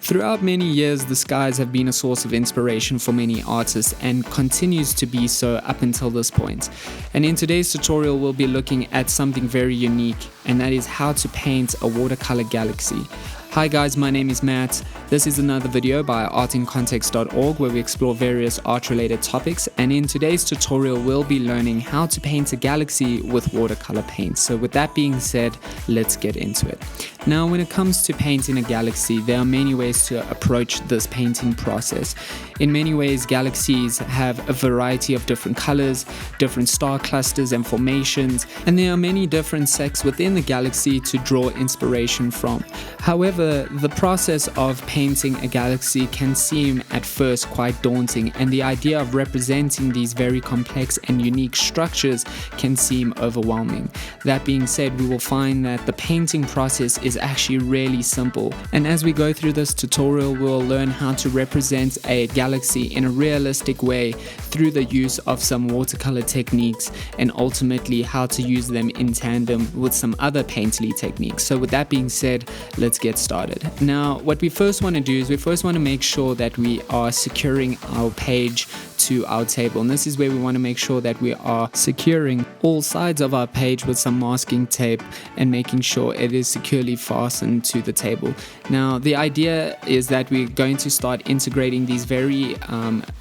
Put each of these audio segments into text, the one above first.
Throughout many years, the skies have been a source of inspiration for many artists and continues to be so up until this point. And in today's tutorial, we'll be looking at something very unique, and that is how to paint a watercolor galaxy. Hi guys, my name is Matt. This is another video by artincontext.org where we explore various art-related topics, and in today's tutorial we'll be learning how to paint a galaxy with watercolor paint. So with that being said, let's get into it. Now when it comes to painting a galaxy, there are many ways to approach this painting process. In many ways, galaxies have a variety of different colors, different star clusters and formations, and there are many different sects within the galaxy to draw inspiration from. However, the process of painting a galaxy can seem at first quite daunting, and the idea of representing these very complex and unique structures can seem overwhelming. That being said, we will find that the painting process is actually really simple, and as we go through this tutorial, we'll learn how to represent a galaxy in a realistic way through the use of some watercolor techniques, and ultimately how to use them in tandem with some other painterly techniques. So with that being said, let's get started. Now, what we first want to do is we first want to make sure that we are securing our page to our table, and this is where we want to make sure that we are securing all sides of our page with some masking tape and making sure it is securely fastened to the table. Now, the idea is that we're going to start integrating these very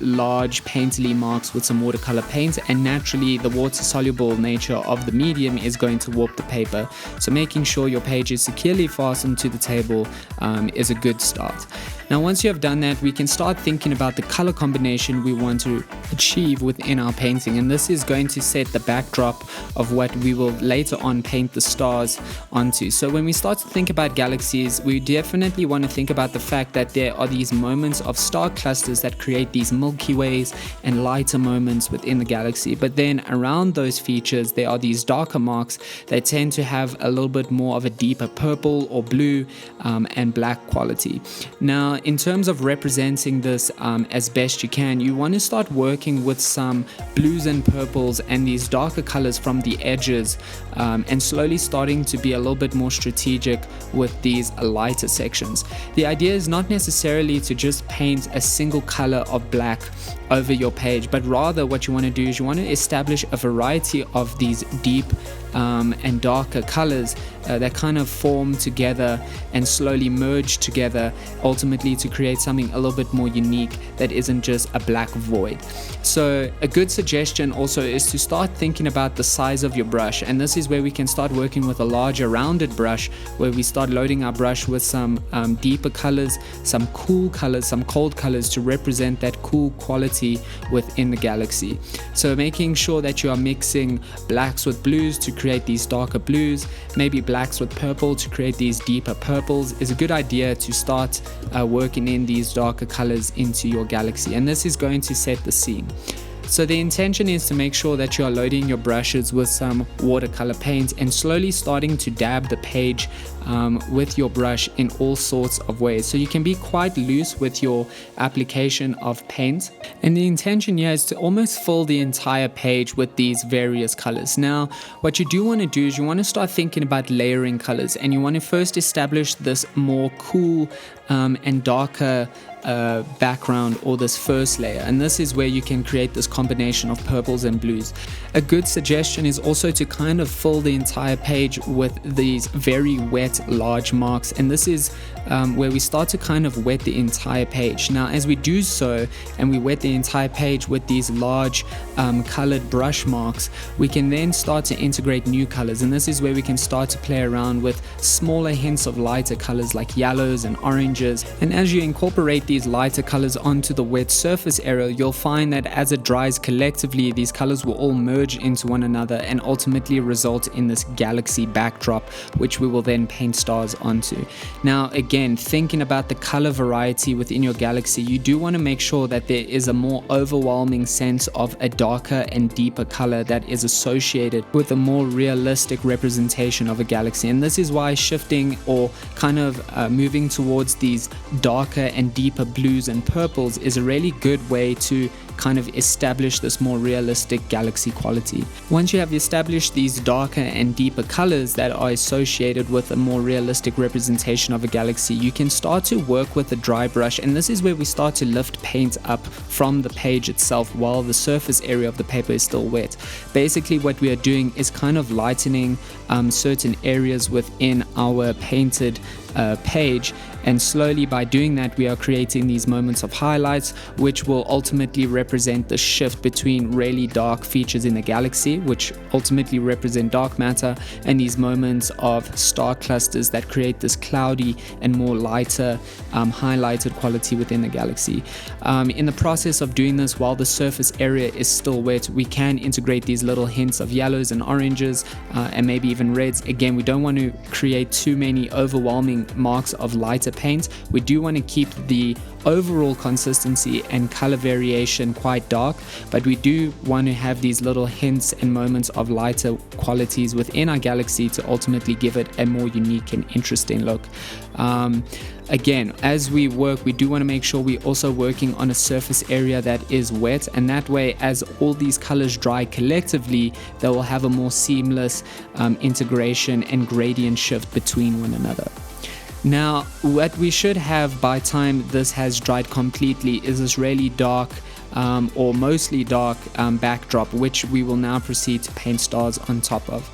large painterly marks with some watercolor paint, and naturally the water-soluble nature of the medium is going to warp the paper. So making sure your page is securely fastened to the table is a good start. Now once you have done that, we can start thinking about the color combination we want to achieve within our painting, and this is going to set the backdrop of what we will later on paint the stars onto. So when we start to think about galaxies, we definitely want to think about the fact that there are these moments of star clusters that create these Milky Ways and lighter moments within the galaxy, but then around those features there are these darker marks that tend to have a little bit more of a deeper purple or blue and black quality. Now in terms of representing this as best you can, you want to start working with some blues and purples and these darker colors from the edges, and slowly starting to be a little bit more strategic with these lighter sections. The idea is not necessarily to just paint a single color of black over your page, but rather what you want to do is you want to establish a variety of these deep and darker colors that kind of form together and slowly merge together, ultimately to create something a little bit more unique that isn't just a black void. So a good suggestion also is to start thinking about the size of your brush, and this is where we can start working with a larger rounded brush, where we start loading our brush with some deeper colors, some cool colors, some cold colors to represent that cool quality within the galaxy. So making sure that you are mixing blacks with blues to create these darker blues, maybe blacks with purple to create these deeper purples, is a good idea to start working in these darker colors into your galaxy, and this is going to set the scene. So the intention is to make sure that you are loading your brushes with some watercolor paint and slowly starting to dab the page with your brush in all sorts of ways. So you can be quite loose with your application of paint, and the intention here is to almost fill the entire page with these various colors. Now what you do want to do is you want to start thinking about layering colors, and you want to first establish this more cool and darker background, or this first layer, and this is where you can create this combination of purples and blues. A good suggestion is also to kind of fill the entire page with these very wet large marks, and this is where we start to kind of wet the entire page. Now as we do so and we wet the entire page with these large colored brush marks, we can then start to integrate new colors, and this is where we can start to play around with smaller hints of lighter colors like yellows and oranges. And as you incorporate these lighter colors onto the wet surface area, you'll find that as it dries collectively, these colors will all merge into one another and ultimately result in this galaxy backdrop, which we will then paint stars onto. Now again, thinking about the color variety within your galaxy, you do want to make sure that there is a more overwhelming sense of a darker and deeper color that is associated with a more realistic representation of a galaxy, and this is why shifting or kind of moving towards these darker and deeper blues and purples is a really good way to kind of establish this more realistic galaxy quality. Once you have established these darker and deeper colors that are associated with a more realistic representation of a galaxy, you can start to work with a dry brush, and this is where we start to lift paint up from the page itself while the surface area of the paper is still wet. Basically what we are doing is kind of lightening certain areas within our painted page, and slowly by doing that we are creating these moments of highlights which will ultimately represent the shift between really dark features in the galaxy, which ultimately represent dark matter, and these moments of star clusters that create this cloudy and more lighter highlighted quality within the galaxy. In the process of doing this while the surface area is still wet, we can integrate these little hints of yellows and oranges and maybe even reds. Again, we don't want to create too many overwhelming marks of lighter paint. We do want to keep the overall consistency and color variation quite dark, but we do want to have these little hints and moments of lighter qualities within our galaxy to ultimately give it a more unique and interesting look. Again, as we work, we do want to make sure we're also working on a surface area that is wet, and that way as all these colors dry collectively, they will have a more seamless integration and gradient shift between one another. Now, what we should have by time this has dried completely is this really dark or mostly dark backdrop, which we will now proceed to paint stars on top of.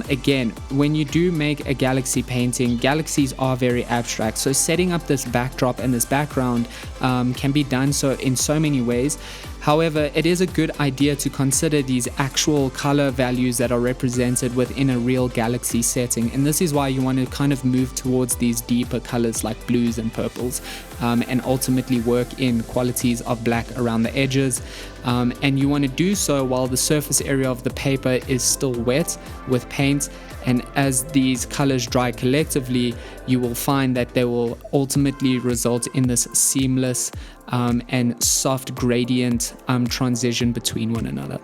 Again, when you do make a galaxy painting, galaxies are very abstract, so setting up this backdrop and this background can be done so in so many ways. However, it is a good idea to consider these actual color values that are represented within a real galaxy setting, and this is why you want to kind of move towards these deeper colors like blues and purples, and ultimately work in qualities of black around the edges, and you want to do so while the surface area of the paper is still wet with paint. And as these colors dry collectively, you will find that they will ultimately result in this seamless and soft gradient transition between one another.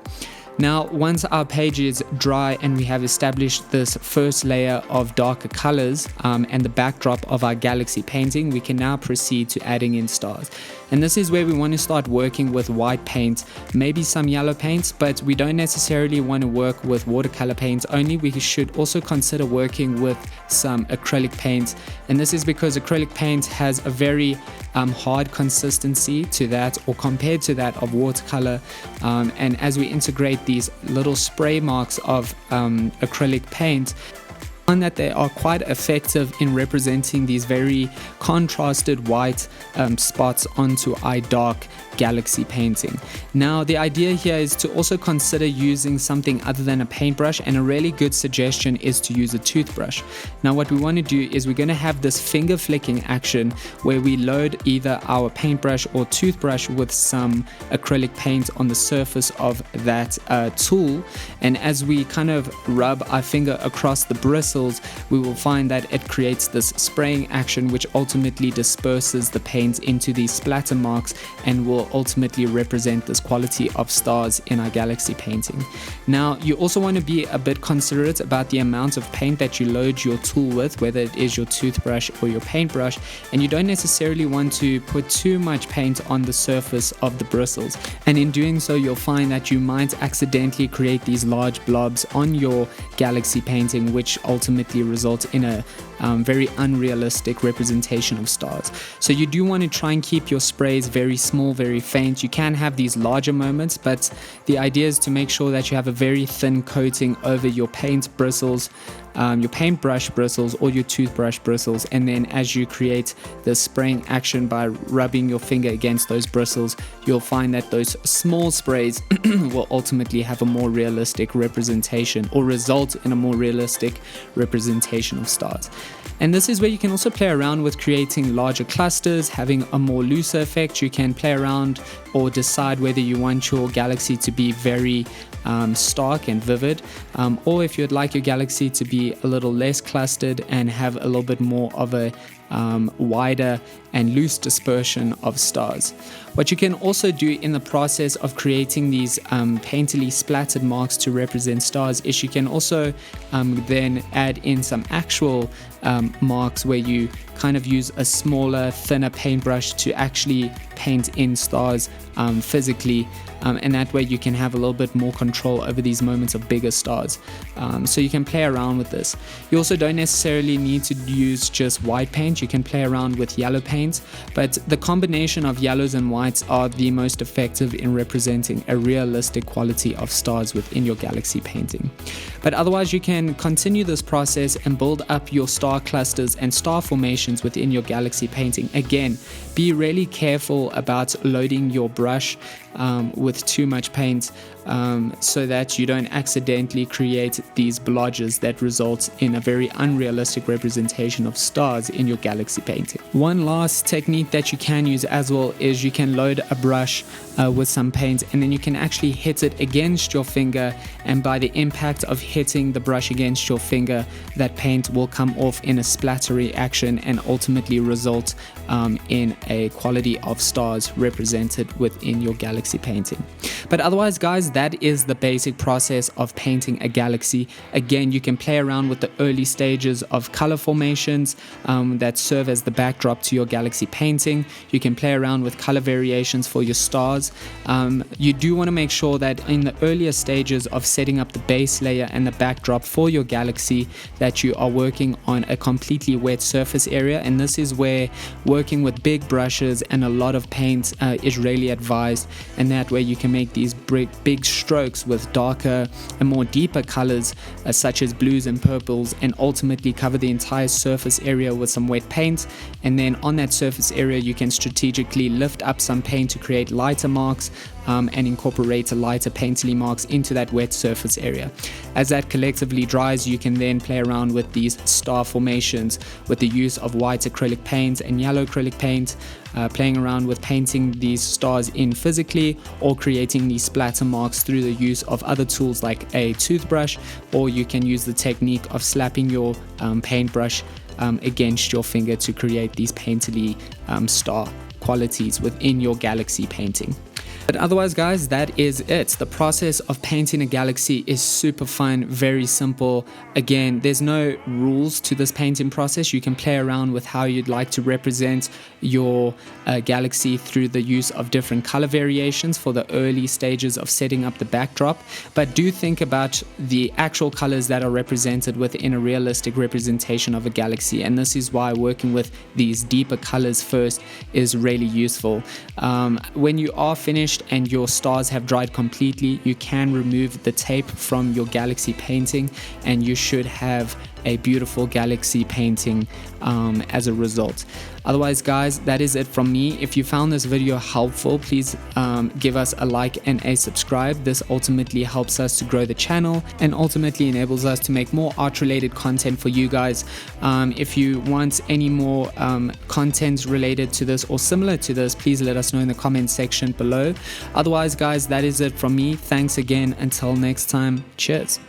Now, once our page is dry and we have established this first layer of darker colors and the backdrop of our galaxy painting, we can now proceed to adding in stars. And this is where we want to start working with white paint, maybe some yellow paints, but we don't necessarily want to work with watercolor paint only. We should also consider working with some acrylic paint, and this is because acrylic paint has a very hard consistency to that, or compared to that of watercolor, and as we integrate these little spray marks of acrylic paint, find that they are quite effective in representing these very contrasted white spots onto our dark galaxy painting. Now, the idea here is to also consider using something other than a paintbrush, and a really good suggestion is to use a toothbrush. Now, what we want to do is we're going to have this finger flicking action where we load either our paintbrush or toothbrush with some acrylic paint on the surface of that tool, and as we kind of rub our finger across the bristles, we will find that it creates this spraying action which ultimately disperses the paint into these splatter marks and will ultimately represent this quality of stars in our galaxy painting. Now, you also want to be a bit considerate about the amount of paint that you load your tool with, whether it is your toothbrush or your paintbrush, and you don't necessarily want to put too much paint on the surface of the bristles, and in doing so you'll find that you might accidentally create these large blobs on your galaxy painting, which ultimately result in a very unrealistic representation of stars. So you do want to try and keep your sprays very small, very faint. You can have these larger moments, but the idea is to make sure that you have a very thin coating over your paint bristles, your paintbrush bristles or your toothbrush bristles, and then as you create the spraying action by rubbing your finger against those bristles, you'll find that those small sprays will ultimately have a more realistic representation, or result in a more realistic representation of stars. And this is where you can also play around with creating larger clusters, having a more looser effect. You can play around or decide whether you want your galaxy to be very stark and vivid, or if you'd like your galaxy to be a little less clustered and have a little bit more of a wider and loose dispersion of stars. What you can also do in the process of creating these painterly splattered marks to represent stars is you can also then add in some actual marks where you kind of use a smaller, thinner paintbrush to actually paint in stars physically, and that way you can have a little bit more control over these moments of bigger stars. So you can play around with this. You also don't necessarily need to use just white paint. You can play around with yellow paint, but the combination of yellows and whites are the most effective in representing a realistic quality of stars within your galaxy painting. But otherwise, you can continue this process and build up your star clusters and star formations within your galaxy painting. Again, be really careful about loading your brush with too much paint, so that you don't accidentally create these blotches that result in a very unrealistic representation of stars in your galaxy painting. One last technique that you can use as well is you can load a brush with some paint, and then you can actually hit it against your finger, and by the impact of hitting the brush against your finger, that paint will come off in a splattery action and ultimately result in a quality of stars represented within your galaxy painting. But otherwise, guys, that is the basic process of painting a galaxy. Again, you can play around with the early stages of color formations that serve as the backdrop to your galaxy painting. You can play around with color variations for your stars. You do want to make sure that in the earlier stages of setting up the base layer and the backdrop for your galaxy, that you are working on a completely wet surface area, and this is where working with big brushes and a lot of paint is really advised, and that way you can make these big strokes with darker and more deeper colors such as blues and purples, and ultimately cover the entire surface area with some wet paint. And then on that surface area you can strategically lift up some paint to create lighter marks and incorporate lighter painterly marks into that wet surface area. As that collectively dries, you can then play around with these star formations with the use of white acrylic paint and yellow acrylic paint, playing around with painting these stars in physically, or creating these splatter marks through the use of other tools like a toothbrush, or you can use the technique of slapping your paintbrush against your finger to create these painterly star qualities within your galaxy painting. But otherwise, guys, that is it. The process of painting a galaxy is super fun, very simple. Again, there's no rules to this painting process. You can play around with how you'd like to represent your galaxy through the use of different color variations for the early stages of setting up the backdrop. But do think about the actual colors that are represented within a realistic representation of a galaxy. And this is why working with these deeper colors first is really useful. When you are finished and your stars have dried completely, you can remove the tape from your galaxy painting, and you should have a beautiful galaxy painting as a result. Otherwise, guys, that is it from me. If you found this video helpful, please give us a like and a subscribe. This ultimately helps us to grow the channel and ultimately enables us to make more art related content for you guys. If you want any more content related to this or similar to this, please let us know in the comment section below. Otherwise, guys, that is it from me. Thanks again. Until next time, cheers.